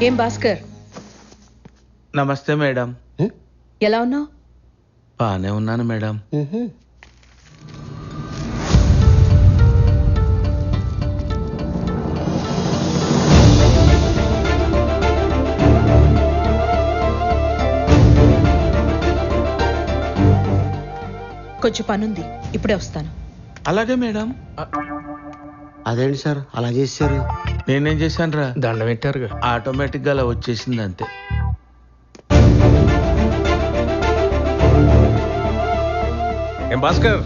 ఏం భాస్కర్, నమస్తే మేడం. ఎలా ఉన్నావు? బానే ఉన్నాను మేడం. కొంచెం పనుంది, ఇప్పుడే వస్తాను. అలాగే మేడం. అదేంటి సార్ అలా చేశారు? నేనేం చేశాను రా? దండం పెట్టారుగా. ఆటోమేటిక్ గా అలా వచ్చేసింది అంతే. ఏం భాస్కర్,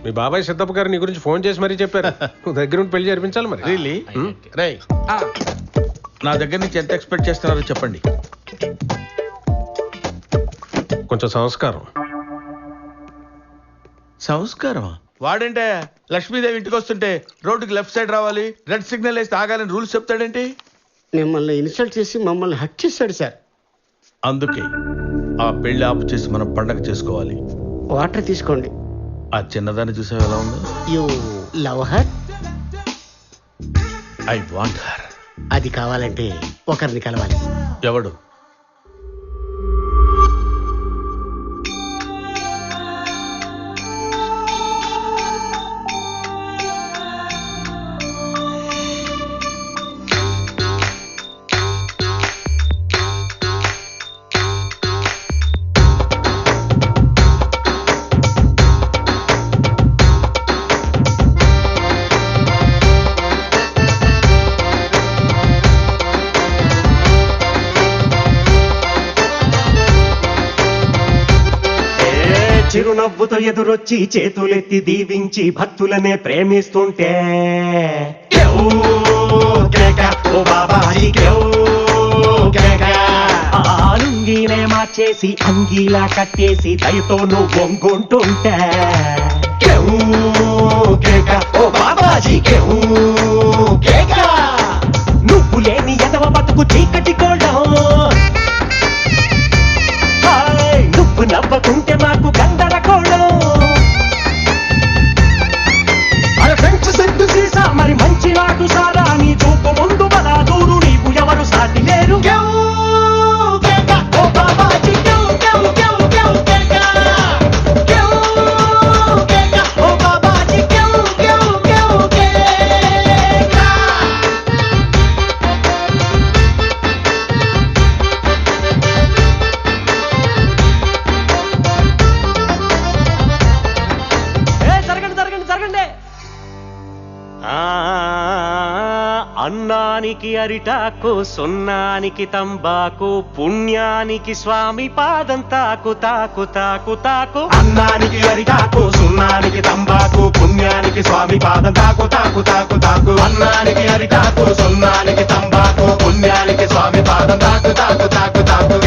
మీ బాబాయ్ సిద్ధప్ప గారు నీ గురించి ఫోన్ చేసి మరీ చెప్పారు. నువ్వు దగ్గర ఉండి పెళ్లి జరిపించాలి మరి. రియలీ? రై, నా దగ్గర నుంచి ఎంత ఎక్స్పెక్ట్ చేస్తున్నారో చెప్పండి. కొంచెం సంస్కారం. సంస్కారమా? వాడంటే లక్ష్మీదేవి ఇంటికి వస్తుంటే రోడ్డుకి లెఫ్ట్ సైడ్ రావాలి, రెడ్ సిగ్నల్ వేస్తే ఆగాలని రూల్స్ చెప్తాడేంటి? మిమ్మల్ని ఇన్సల్ట్ చేసి మమ్మల్ని హట్ చేశాడు సార్. అందుకే ఆ పెళ్లి ఆపు చేసి మనం పండగ చేసుకోవాలి. వాటర్ తీసుకోండి. ఆ చిన్నదాన్ని చూసావు ఎలా ఉందో? You love her? I want her. అది కావాలంటే ఒకరిని కలవాలి. ఎవడు? చిరునవ్వుతో ఎదురొచ్చి చేతులెత్తి దీవించి భక్తులనే ప్రేమిస్తుంటే ఆలుంగినే మార్చేసి అంగీలా కట్టేసి దయతో నువ్వు వంగుంటుంటే నువ్వు లేని ఎదవ బతుకు చీకటి కోళ్ళం. నువ్వు నవ్వకుంటే మాకు గందరగోళం. ఫ్రెండ్స్ సెంటు సీసా మరి మంచి నాటు సారా నీ చూపు ముందు బలా దూరు నీకు ఎవరు సాటి లేరు. అన్నానికి అరిటాకు, సున్నానికి తంబాకు, పుణ్యానికి స్వామి పాదం తాకు తాకు తాకు తాకు. అన్నానికి అరిటాకు, సున్నానికి తంబాకు, పుణ్యానికి స్వామి పాదం తాకు తాకు తాకు తాకు. అన్నానికి అరిటాకు, సున్నానికి తంబాకు, పుణ్యానికి స్వామి పాదం తాకు తాకు తాకు తాకు.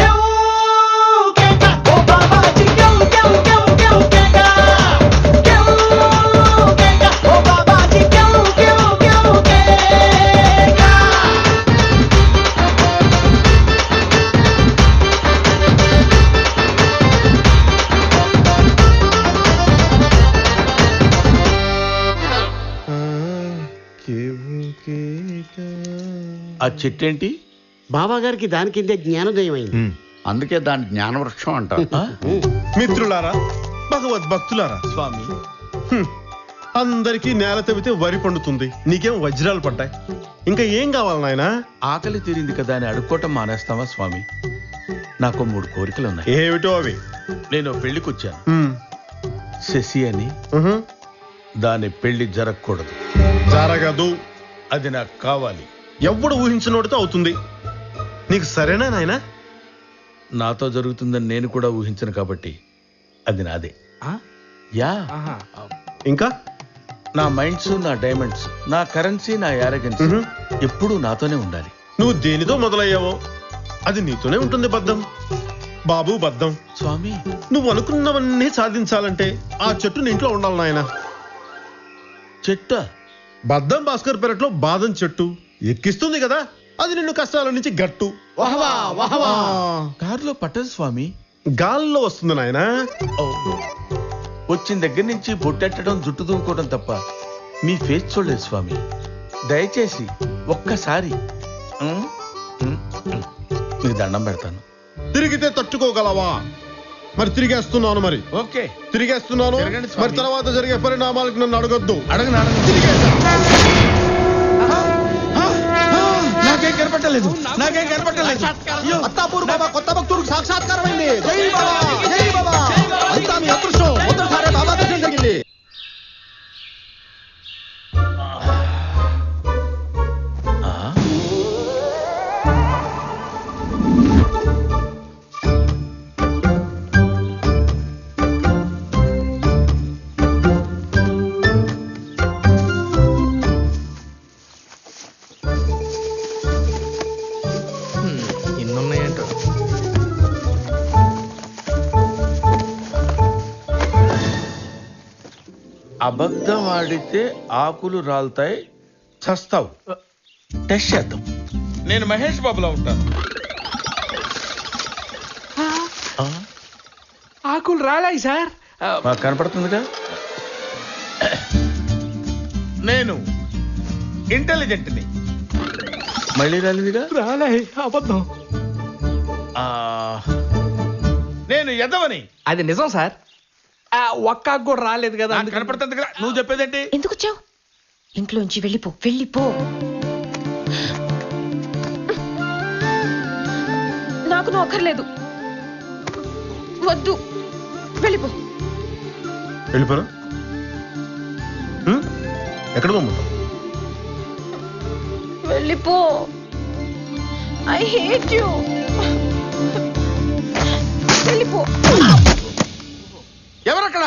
ఆ చెట్టేంటి? బాబా గారికి దాని కిందే జ్ఞానోదయం అయింది. అందుకే దాని జ్ఞానవృక్షం అంటారు. మిత్రులారా, భగవద్భక్తులారా, స్వామి, అందరికీ నేల తవ్వితే వరి పండుతుంది, నీకేం వజ్రాలు పడ్డాయి. ఇంకా ఏం కావాలి నాయనా? ఆకలి తీరింది కదా అని అడుక్కోవటం మానేస్తావా స్వామి? నాకు 3 కోరికలున్నాయి. ఏమిటో అవి? నేను పెళ్లికొచ్చాను. శశి అని, దాని పెళ్లి జరగకూడదు. జరగదు. అది నాకు కావాలి. ఎవ్వడు ఊహించినోడితో అవుతుంది. నీకు సరేనా నాయనా? నాతో జరుగుతుందని నేను కూడా ఊహించను కాబట్టి అది నాదే. యా. ఇంకా నా మైండ్స్, నా డైమండ్స్, నా కరెన్సీ, నా యారగెన్స్ ఎప్పుడూ నాతోనే ఉండాలి. నువ్వు దేనితో మొదలయ్యావో అది నీతోనే ఉంటుంది. బద్దం బాబు, బద్దం. స్వామి, నువ్వు అనుకున్నవన్నీ సాధించాలంటే ఆ చెట్టు నీ ఇంట్లో ఉండాలి నాయనా. చెట్ట? బద్దం భాస్కర్ పెరట్లో బాదం చెట్టు ఎక్కిస్తుంది కదా, అది నిన్ను కష్టాల నుంచి గట్టు. కారులో పట్టదు స్వామి, గాల్లో వస్తుంది నాయనా. వచ్చిన దగ్గర నుంచి బొట్టెట్టడం, జుట్టు దూకోవడం తప్ప మీ ఫేస్ చూడలేదు స్వామి. దయచేసి ఒక్కసారి నీకు దండం పెడతాను. తిరిగితే తట్టుకోగలవా? మరి తిరిగేస్తున్నాను. మరి ఓకే, తిరిగేస్తున్నాను. తిరగండి స్వామి. మరి తర్వాత జరిగే పరిణామాలకు నన్ను అడగొద్దు. అడగను. నాకేం కనపట్టలేదు. అత్తాపూర్ బాబా కొత్త భక్తుడికి సాక్షాత్కారమైంది. జై బాబా, జై బాబా. అంతా మీ అదృష్టం. మొదటిసారి బాబా దర్శనం జరిగింది. ఇన్నున్నాయంటో. అబద్ధం ఆడితే ఆకులు రాలుతాయి, చస్తావు. టెస్ట్ చేద్దాం. నేను మహేష్ బాబులా ఉంటాను. ఆకులు రాలాయి సార్. మాకు కనపడుతుందిగా. నేను ఇంటెలిజెంట్ని. మళ్ళీ రాలేదుగా. రాలాయి, అబద్ధం. ఆ, నేను ఎదవని. అది నిజం సార్. ఒక్క ఆకు కూడా రాలేదు కదా. నాకు కనపడుతుంది కదా. నువ్వు చెప్పేదేంటి? ఎందుకు వచ్చావు? ఇంట్లోంచి వెళ్ళిపో, వెళ్ళిపో. నాకు నువ్వు అక్కర్లేదు. వద్దు, వెళ్ళిపో. వెళ్ళిపోరా. ఎక్కడ పోమంటావు? వెళ్ళిపో. I hate you. వెళ్ళిపో. ఎవరక్కడ?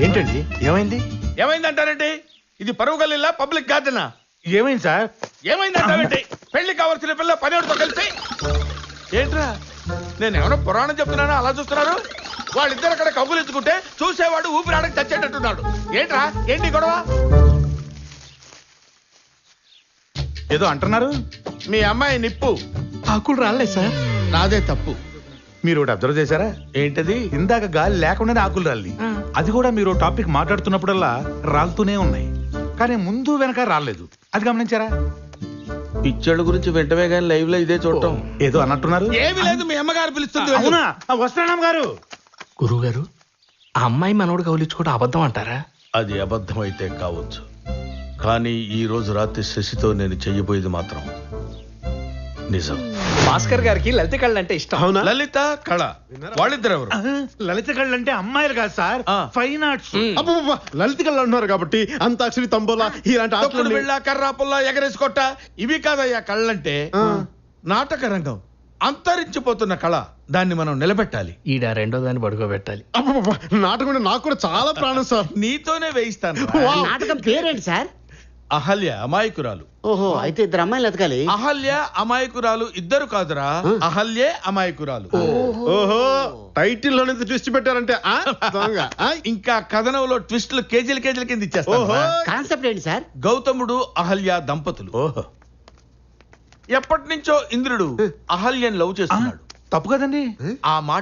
ఏంటండి ఏమైంది? ఏమైందంటారంటే ఇది పరువు గల్లీలా, పబ్లిక్ గార్డెనా? ఏమైంది సార్? ఏమైందంటారంటే పెళ్లి కావాల్సిన పిల్ల పనివాడితో కలిసి. ఏంట్రా, నేను ఎవరో పురాణం చెప్తున్నానో అలా చూస్తున్నారు? వాళ్ళిద్దరు అక్కడ కబులించుకుంటే చూసేవాడు ఊపిరాడకి చచ్చేటట్టున్నాడు. ఏంట్రా, ఏంటి గొడవ? ఏదో అంటున్నారు. మీ అమ్మాయి నిప్పు. ఆకులు రాలేదు సార్. నాదే తప్పు. మీరు ఒకటి అబ్జర్వ్ చేశారా? ఏంటది? ఇందాక గాలి లేకుండానే ఆకులు రాలి. అది కూడా మీరు టాపిక్ మాట్లాడుతున్నప్పుడల్లా రాలుతూనే ఉన్నాయి, కానీ ముందు వెనక రాలేదు. అది గమనించారా? పిచ్చోళ్ళ గురించి వెంటనే కానీ లైవ్ లో ఇదే చూడటం. ఏదో అన్నట్టున్నారు. ఏమీ లేదు, మీ అమ్మగారు పిలుస్తుంది. అవునా? వస్తున్నాం గారు. గురువు గారు, ఆ అమ్మాయి మనోడు కౌలించుకోవడం అబద్ధం అంటారా? అది అబద్ధం అయితే కావచ్చు, కానీ ఈ రోజు రాత్రి శశితో నేను చెయ్యబోయేది మాత్రం నిజం. భాస్కర్ గారికి లలిత కళ్ళు అంటే ఇష్టం. అవునా? లలిత, కళ, వాళ్ళిద్దరు ఎవరు? లలిత కళ్ళు అంటే అమ్మాయిలు కాదు సార్, ఆ. Fine arts. అబ్బబ్బబ్బ, లలిత కళ్ళు అంటున్నారు కాబట్టి అంతాక్షరి, తంబోలా ఇలాంటి తొక్కుడు ఆటలు బిళ్ళ, కర్రా పుల్ల, ఎగరేసుకొట్ట ఇవి కాదయ్యా కళ్ళంటే. నాటక రంగం అంతరించిపోతున్న కళ, దాన్ని మనం నిలబెట్టాలి. ఈడ రెండో దాన్ని పడుకోబెట్టాలి. అబ్బబ్బబ్బ, నాటకం అంటే నాకు కూడా చాలా ప్రాణం సార్. నీతోనే వేయిస్తాను. నాటకం పేరేంటి సార్? అహల్య అమాయకురాలు. ఓహో, అయితే ఇద్దరు అమ్మాయిలు ఎతకాలి. అహల్య అమాయకురాలు ఇద్దరు కాదురా, అహల్యే అమాయకురాలు. ఓహో, టైటిల్ లోనే ట్విస్ట్ పెట్టారంటే ఆ? దొంగ. ఆ? ఇంకా కథనంలో ట్విస్టులు కేజీల కేజీల కింద ఇచ్చేస్తాను. ఓహో. కాన్సెప్ట్ ఏంటి సార్? గౌతముడు అహల్య దంపతులు. ఓహో, ఎప్పటి నుంచో ఇంద్రుడు అహల్యను లవ్ చేస్తున్నాడు. తప్పు కదండి. ఆ మాట